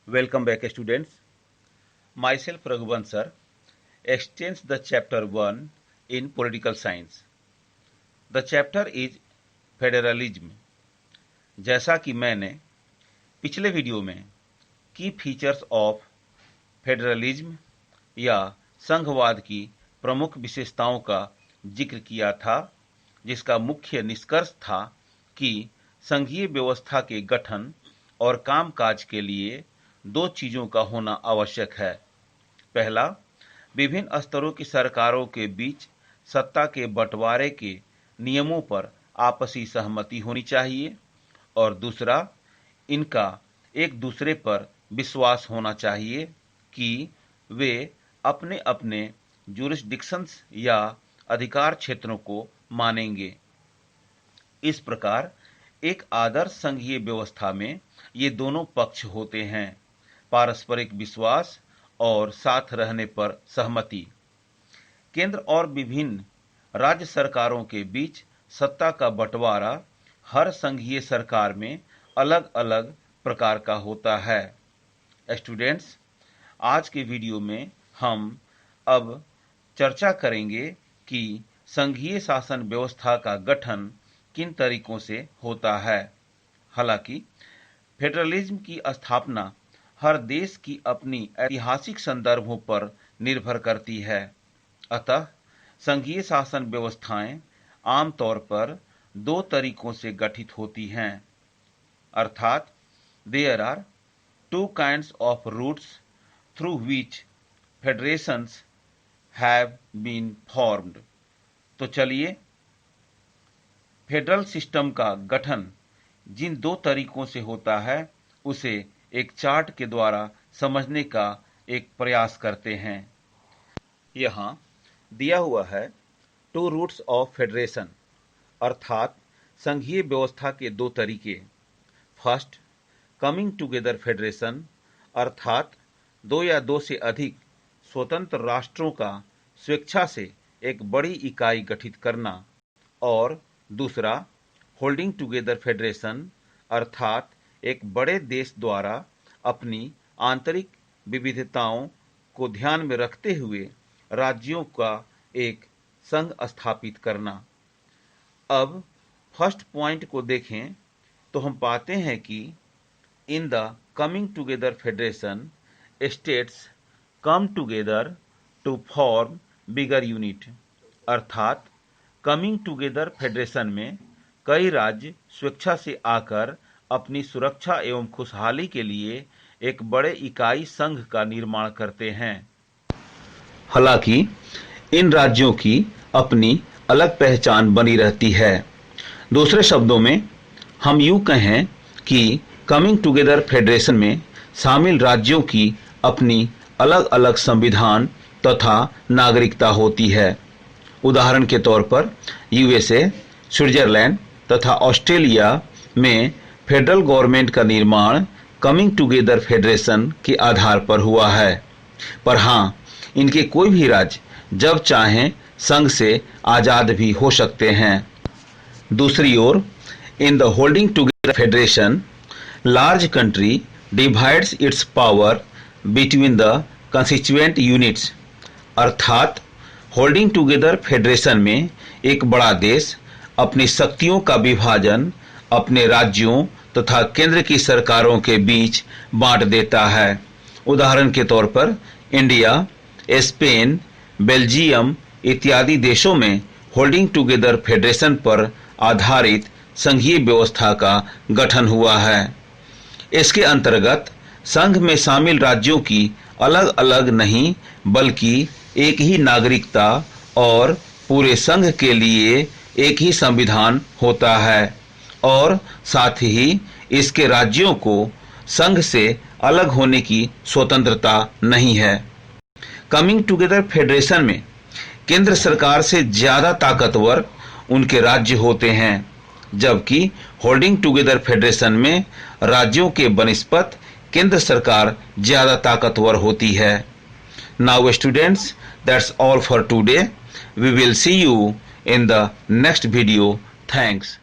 Welcome back, students. Myself, Raghuvan sir, extends the chapter 1 in political science. The chapter is federalism. जैसा कि मैंने पिछले video में की फीचर्स ऑफ फेडरलिज्म या संघवाद की प्रमुख विशेषताओं का जिक्र किया था, जिसका मुख्य निष्कर्ष था कि संघीय व्यवस्था के गठन और कामकाज के लिए दो चीजों का होना आवश्यक है। पहला, विभिन्न स्तरों की सरकारों के बीच सत्ता के बंटवारे के नियमों पर आपसी सहमति होनी चाहिए, और दूसरा, इनका एक दूसरे पर विश्वास होना चाहिए कि वे अपने अपने जुरिस्डिक्शंस या अधिकार क्षेत्रों को मानेंगे। इस प्रकार एक आदर्श संघीय व्यवस्था में ये दोनों पक्ष होते हैं, पारस्परिक विश्वास और साथ रहने पर सहमति। केंद्र और विभिन्न राज्य सरकारों के बीच सत्ता का बंटवारा हर संघीय सरकार में अलग अलग प्रकार का होता है। स्टूडेंट्स, आज के वीडियो में हम अब चर्चा करेंगे कि संघीय शासन व्यवस्था का गठन किन तरीकों से होता है। हालांकि फेडरलिज्म की स्थापना हर देश की अपनी ऐतिहासिक संदर्भों पर निर्भर करती है। अतः संघीय शासन व्यवस्थाएं आमतौर पर दो तरीकों से गठित होती हैं, अर्थात there are two kinds of routes through which federations have been formed. तो चलिए फेडरल सिस्टम का गठन जिन दो तरीकों से होता है उसे एक चार्ट के द्वारा समझने का एक प्रयास करते हैं। यहाँ दिया हुआ है टू रूट्स ऑफ फेडरेशन, अर्थात संघीय व्यवस्था के दो तरीके। फर्स्ट, कमिंग टुगेदर फेडरेशन, अर्थात दो या दो से अधिक स्वतंत्र राष्ट्रों का स्वेच्छा से एक बड़ी इकाई गठित करना, और दूसरा, होल्डिंग टुगेदर फेडरेशन, अर्थात एक बड़े देश द्वारा अपनी आंतरिक विविधताओं को ध्यान में रखते हुए राज्यों का एक संघ स्थापित करना। अब फर्स्ट पॉइंट को देखें तो हम पाते हैं कि in the coming together federation states come together to form bigger unit, अर्थात कमिंग टुगेदर फेडरेशन में कई राज्य स्वेच्छा से आकर अपनी सुरक्षा एवं खुशहाली के लिए एक बड़े इकाई संघ का निर्माण करते हैं। हालांकि इन राज्यों की अपनी अलग पहचान बनी रहती है। दूसरे शब्दों में हम यूं कहें कि कमिंग टुगेदर फेडरेशन में शामिल राज्यों की अपनी अलग अलग संविधान तथा नागरिकता होती है। उदाहरण के तौर पर यूएसए, स्विट्जरलैंड तथा ऑस्ट्रेलिया में फेडरल गवर्नमेंट का निर्माण कमिंग टुगेदर फेडरेशन के आधार पर हुआ है, पर हाँ, इनके कोई भी राज्य जब चाहें संघ से आजाद भी हो सकते हैं। दूसरी ओर, in the holding together federation, large country divides its power between the constituent units, अर्थात होल्डिंग टुगेदर फेडरेशन में एक बड़ा देश अपनी शक्तियों का विभाजन अपने राज्यों तथा केंद्र की सरकारों के बीच बांट देता है। उदाहरण के तौर पर इंडिया, स्पेन, बेल्जियम इत्यादि देशों में होल्डिंग टुगेदर फेडरेशन पर आधारित संघीय व्यवस्था का गठन हुआ है। इसके अंतर्गत संघ में शामिल राज्यों की अलग अलग नहीं बल्कि एक ही नागरिकता और पूरे संघ के लिए एक ही संविधान होता है, और साथ ही इसके राज्यों को संघ से अलग होने की स्वतंत्रता नहीं है। कमिंग टुगेदर फेडरेशन में केंद्र सरकार से ज्यादा ताकतवर उनके राज्य होते हैं, जबकि होल्डिंग टुगेदर फेडरेशन में राज्यों के बनिस्पत केंद्र सरकार ज्यादा ताकतवर होती है। Now students, that's all for today. We will see you in the next video. Thanks.